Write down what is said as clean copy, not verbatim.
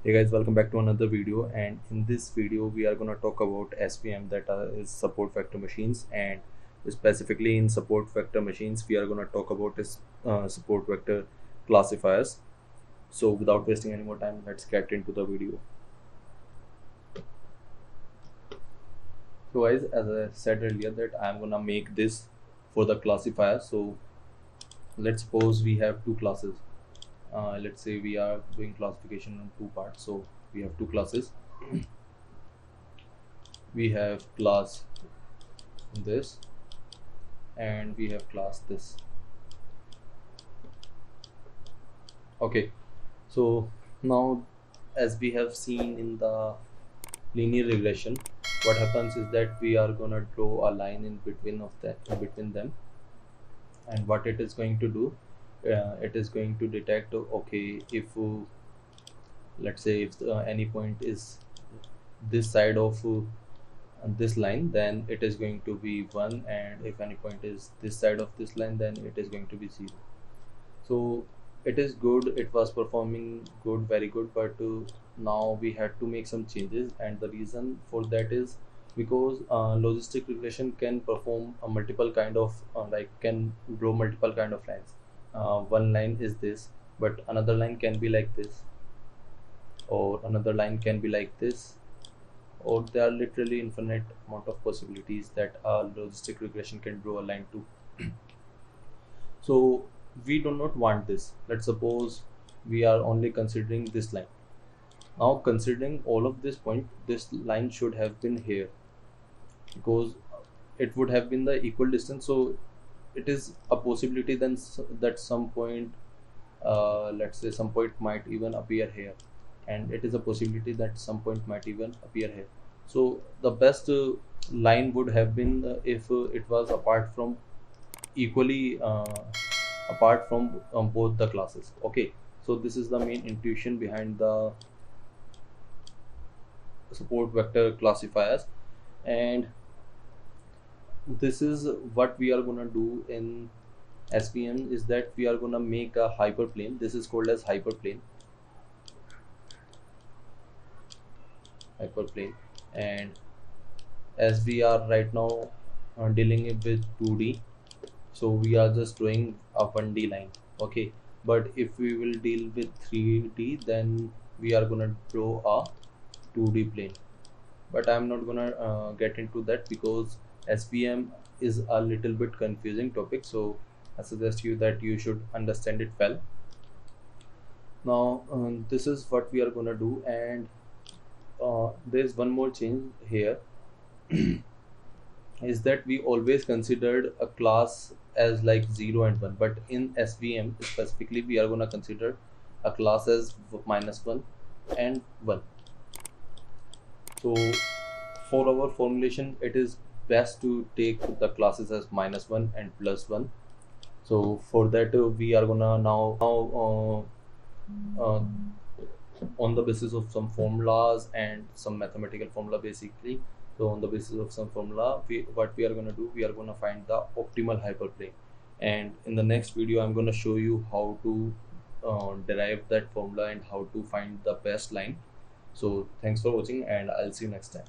Hey guys, welcome back to another video, and in this video we are going to talk about SVM, that is support vector machines. And specifically in support vector machines we are going to talk about is support vector classifiers. So without wasting any more time, let's get into the video. So guys, as I said earlier, that I'm going to make this for the classifier. So let's suppose we have two classes. Let's say we are doing classification in two parts. So we have two classes. We have class this and we have class this. Okay, so now as we have seen in the linear regression, what happens is that we are gonna draw a line in between them, and what it is going to do, it is going to detect, okay, if let's say if any point is this side of this line, then it is going to be 1, and if any point is this side of this line, then it is going to be 0. So it is good, it was performing good, very good, but now we had to make some changes, and the reason for that is because logistic regression can perform a multiple kind of can draw multiple kind of lines. One line is this, but another line can be like this, or another line can be like this, or there are literally infinite amount of possibilities that a logistic regression can draw a line to. So we do not want this. Let's suppose we are only considering this line. Now considering all of this point, this line should have been here, because it would have been the equal distance. So it is a possibility then that some point, let's say some point might even appear here, and it is a possibility that some point might even appear here. So the best line would have been if it was equally apart from both the classes. Okay, so this is the main intuition behind the support vector classifiers, and this is what we are gonna do in SVM, is that we are gonna make a hyperplane. This is called as hyperplane. And as we are right now dealing with 2D, so we are just drawing a 1D line. Okay, but if we will deal with 3D, then we are gonna draw a 2D plane. But I'm not gonna get into that because SVM is a little bit confusing topic, so I suggest you that you should understand it well. Now this is what we are gonna do, and there's one more change here. Is that we always considered a class as like 0 and 1, but in SVM specifically we are gonna consider a class as -1 and 1. So for our formulation, it is best to take the classes as -1 and +1. So for that we are gonna now on the basis of some formulas and some mathematical formula basically. So on the basis of some formula, what we are going to do, we are going to find the optimal hyperplane, and in the next video I'm going to show you how to derive that formula and how to find the best line. So thanks for watching, and I'll see you next time.